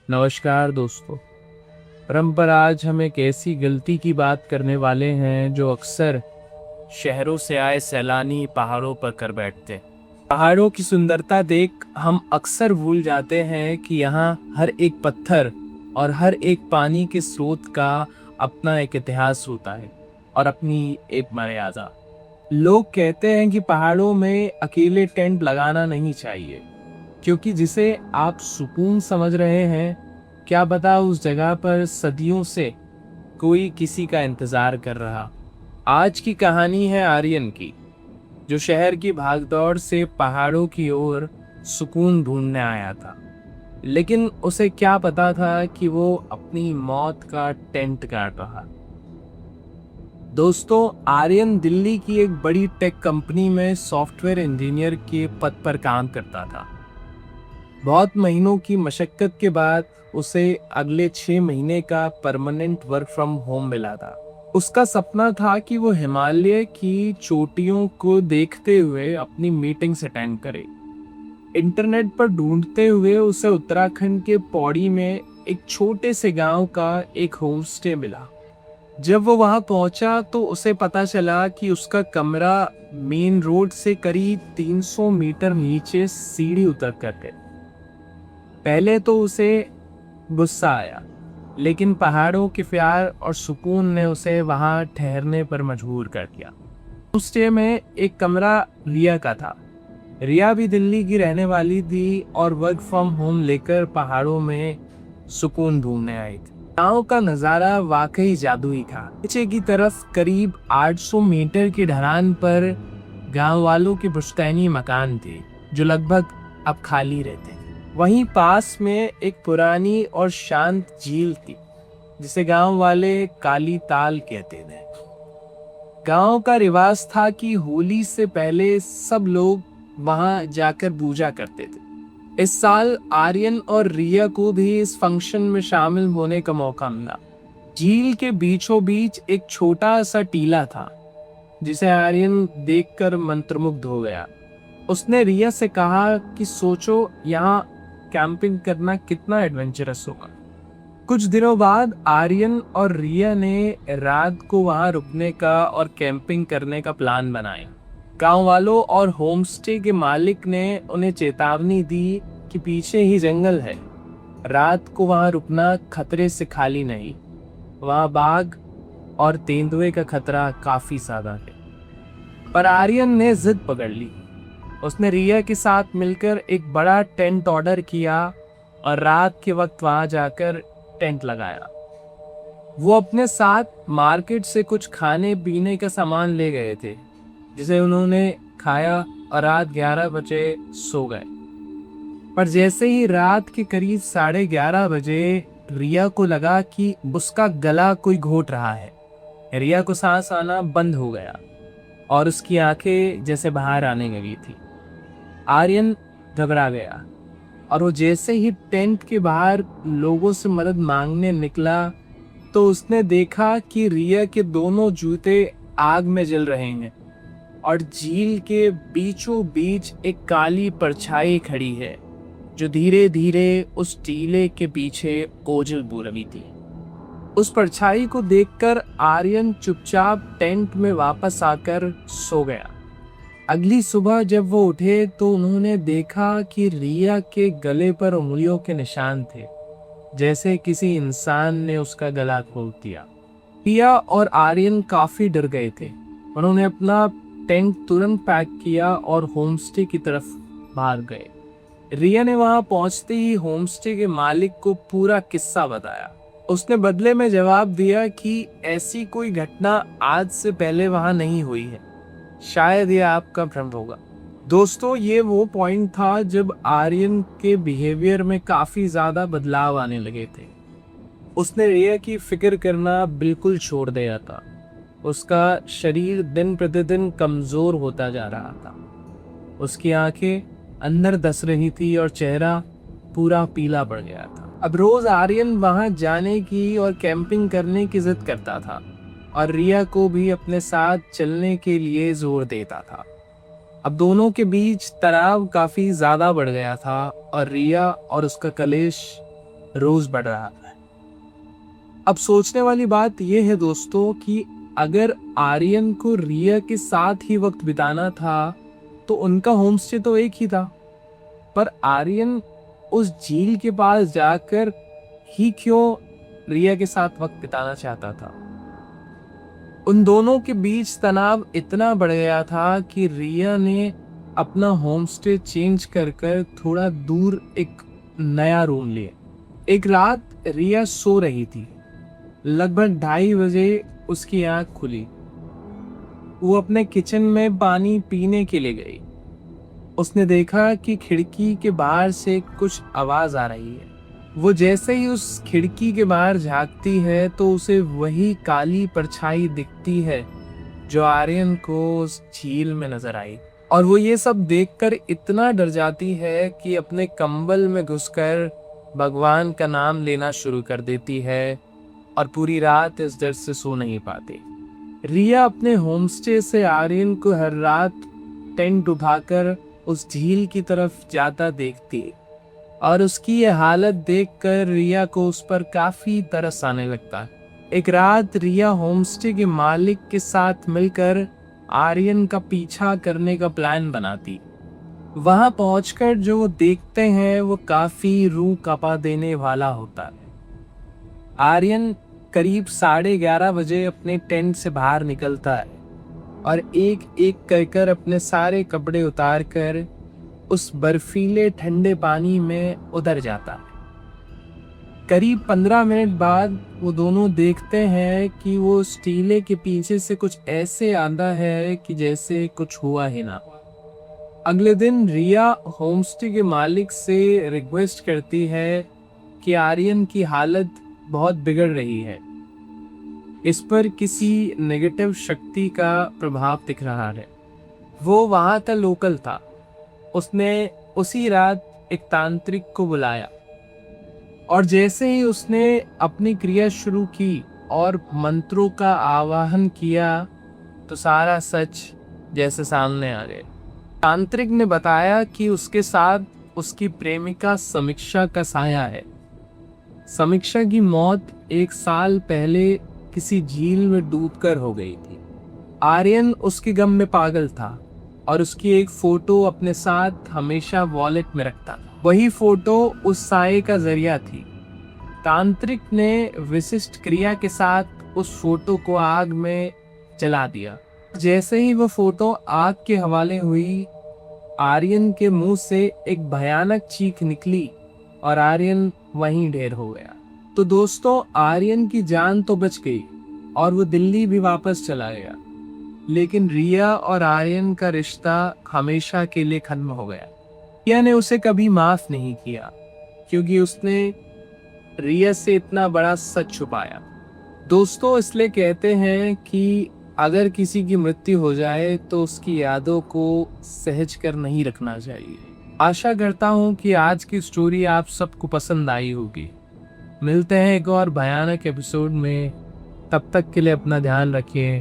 नमस्कार दोस्तों। परंपरा आज हम एक ऐसी गलती की बात करने वाले हैं जो अक्सर शहरों से आए सैलानी पहाड़ों पर कर बैठते हैं। पहाड़ों की सुंदरता देख हम अक्सर भूल जाते हैं कि यहाँ हर एक पत्थर और हर एक पानी के स्रोत का अपना एक इतिहास होता है और अपनी एक मर्यादा। लोग कहते हैं कि पहाड़ों में अकेले टेंट लगाना नहीं चाहिए, क्योंकि जिसे आप सुकून समझ रहे हैं, क्या पता उस जगह पर सदियों से कोई किसी का इंतजार कर रहा। आज की कहानी है आर्यन की, जो शहर की भागदौड़ से पहाड़ों की ओर सुकून ढूंढने आया था। लेकिन उसे क्या पता था कि वो अपनी मौत का टेंट गाड़ रहा। दोस्तों, आर्यन दिल्ली की एक बड़ी टेक कंपनी में सॉफ्टवेयर इंजीनियर के पद पर काम करता था। बहुत महीनों की मशक्कत के बाद उसे अगले 6 महीने का परमानेंट वर्क फ्रॉम होम मिला था। उसका सपना था कि वो हिमालय की चोटियों को देखते हुए अपनी मीटिंग्स अटेंड करे। इंटरनेट पर ढूंढते हुए उसे उत्तराखंड के पौड़ी में एक छोटे से गांव का एक होम स्टे मिला। जब वो वहां पहुंचा तो उसे पता चला कि उसका कमरा मेन रोड से करीब 300 मीटर नीचे सीढ़ी उतर कर है। पहले तो उसे गुस्सा आया, लेकिन पहाड़ों के प्यार और सुकून ने उसे वहां ठहरने पर मजबूर कर दिया। उस स्टे में एक कमरा रिया का था। रिया भी दिल्ली की रहने वाली थी और वर्क फ्रॉम होम लेकर पहाड़ों में सुकून ढूंढने आई थी। गांव का नजारा वाकई जादुई था। पीछे की तरफ करीब 800 मीटर की ढलान पर गांव वालों के पुश्तैनी मकान थे, जो लगभग अब खाली रहते थे। वहीं पास में एक पुरानी और शांत झील थी, जिसे गांव वाले काली ताल कहते थे। गांव का रिवाज था कि होली से पहले सब लोग वहां जाकर पूजा करते थे। इस साल आर्यन और रिया को भी इस फंक्शन में शामिल होने का मौका मिला। झील के बीचों बीच एक छोटा सा टीला था, जिसे आर्यन देखकर मंत्रमुग्ध हो गया। उसने रिया से कहा कि सोचो, यहाँ कैंपिंग करना कितना एडवेंचरस होगा। कुछ दिनों बाद आर्यन और रिया ने रात को वहां रुकने का और कैंपिंग करने का प्लान बनाया। गांव वालों और होमस्टे के मालिक ने उन्हें चेतावनी दी कि पीछे ही जंगल है, रात को वहां रुकना खतरे से खाली नहीं। वहां बाघ और तेंदुए का खतरा काफी ज्यादा है। पर आर्यन ने जिद पकड़ ली। उसने रिया के साथ मिलकर एक बड़ा टेंट ऑर्डर किया और रात के वक्त वहां जाकर टेंट लगाया। वो अपने साथ मार्केट से कुछ खाने पीने का सामान ले गए थे, जिसे उन्होंने खाया और रात 11 बजे सो गए। पर जैसे ही रात के करीब 11:30 बजे रिया को लगा कि उसका गला कोई घोट रहा है। रिया को सांस आना बंद हो गया और उसकी आंखें जैसे बाहर आने लगी थी। आर्यन घबरा गया और वो जैसे ही टेंट के बाहर लोगों से मदद मांगने निकला तो उसने देखा कि रिया के दोनों जूते आग में जल रहे हैं और झील के बीचों बीच एक काली परछाई खड़ी है, जो धीरे धीरे उस टीले के पीछे ओझल बू रही थी। उस परछाई को देखकर आर्यन चुपचाप टेंट में वापस आकर सो गया। अगली सुबह जब वो उठे तो उन्होंने देखा कि रिया के गले पर उंगलियों के निशान थे, जैसे किसी इंसान ने उसका गला खोल दिया। रिया और आर्यन काफी डर गए थे। उन्होंने अपना टेंट तुरंत पैक किया और होमस्टे की तरफ भाग गए। रिया ने वहां पहुंचते ही होमस्टे के मालिक को पूरा किस्सा बताया। उसने बदले में जवाब दिया कि ऐसी कोई घटना आज से पहले वहां नहीं हुई है, शायद ये आपका भ्रम होगा। दोस्तों, ये वो पॉइंट था जब आर्यन के बिहेवियर में काफी ज्यादा बदलाव आने लगे थे। उसने रिया की फिक्र करना बिल्कुल छोड़ दिया था। उसका शरीर दिन प्रतिदिन कमजोर होता जा रहा था। उसकी आंखें अंदर धस रही थी और चेहरा पूरा पीला पड़ गया था। अब रोज आर्यन वहां जाने की और कैंपिंग करने की जिद करता था और रिया को भी अपने साथ चलने के लिए जोर देता था। अब दोनों के बीच तनाव काफी ज्यादा बढ़ गया था और रिया और उसका कलेश रोज बढ़ रहा है। अब सोचने वाली बात यह है दोस्तों कि अगर आर्यन को रिया के साथ ही वक्त बिताना था तो उनका होमस्टे तो एक ही था, पर आर्यन उस झील के पास जाकर ही क्यों रिया के साथ वक्त बिताना चाहता था। उन दोनों के बीच तनाव इतना बढ़ गया था कि रिया ने अपना होमस्टे चेंज कर कर थोड़ा दूर एक नया रूम लिया। एक रात रिया सो रही थी। लगभग 2:30 बजे उसकी आंख खुली। वो अपने किचन में पानी पीने के लिए गई। उसने देखा कि खिड़की के बाहर से कुछ आवाज आ रही है। वो जैसे ही उस खिड़की के बाहर झांकती है तो उसे वही काली परछाई दिखती है जो आर्यन को उस झील में नजर आई। और वो ये सब देखकर इतना डर जाती है कि अपने कंबल में घुसकर भगवान का नाम लेना शुरू कर देती है और पूरी रात इस डर से सो नहीं पाती। रिया अपने होमस्टे से आर्यन को हर रात टेंट उठाकर उस झील की तरफ जाता देखती और उसकी ये हालत देखकर रिया को उस पर काफी तरस आने लगता। एक रात रिया होमस्टे के मालिक के साथ मिलकर आर्यन का पीछा करने का प्लान बनाती। वहां पहुंचकर जो वो देखते हैं वो काफी रूह कांपा देने वाला होता है। आर्यन करीब 11:30 बजे अपने टेंट से बाहर निकलता है और एक एक कर अपने सारे कपड़े उतार कर उस बर्फीले ठंडे पानी में उतर जाता है। करीब 15 मिनट बाद वो दोनों देखते हैं कि वो उस टीले के पीछे से कुछ ऐसे आता है कि जैसे कुछ हुआ ही ना। अगले दिन रिया होमस्टे के मालिक से रिक्वेस्ट करती है कि आर्यन की हालत बहुत बिगड़ रही है, इस पर किसी नेगेटिव शक्ति का प्रभाव दिख रहा है। वो वहां का लोकल था। उसने उसी रात एक तांत्रिक को बुलाया और जैसे ही उसने अपनी क्रिया शुरू की और मंत्रों का आवाहन किया तो सारा सच जैसे सामने आ गया। तांत्रिक ने बताया कि उसके साथ उसकी प्रेमिका समीक्षा का साया है। समीक्षा की मौत 1 साल पहले किसी झील में डूबकर हो गई थी। आर्यन उसके गम में पागल था और उसकी एक फोटो अपने साथ हमेशा वॉलेट में रखता था। वही फोटो उस साये का जरिया थी। तांत्रिक ने विशिष्ट क्रिया के साथ उस फोटो को आग में जला दिया। जैसे ही वो फोटो आग के हवाले हुई, आर्यन के मुंह से एक भयानक चीख निकली और आर्यन वहीं ढेर हो गया। तो दोस्तों, आर्यन की जान तो बच गई और वो दिल्ली भी वापस चला गया, लेकिन रिया और आर्यन का रिश्ता हमेशा के लिए खत्म हो गया। रिया ने उसे कभी माफ नहीं किया क्योंकि उसने रिया से इतना बड़ा सच छुपाया। दोस्तों, इसलिए कहते हैं कि अगर किसी की मृत्यु हो जाए तो उसकी यादों को सहज कर नहीं रखना चाहिए। आशा करता हूँ कि आज की स्टोरी आप सबको पसंद आई होगी। मिलते हैं एक और भयानक एपिसोड में। तब तक के लिए अपना ध्यान रखिए।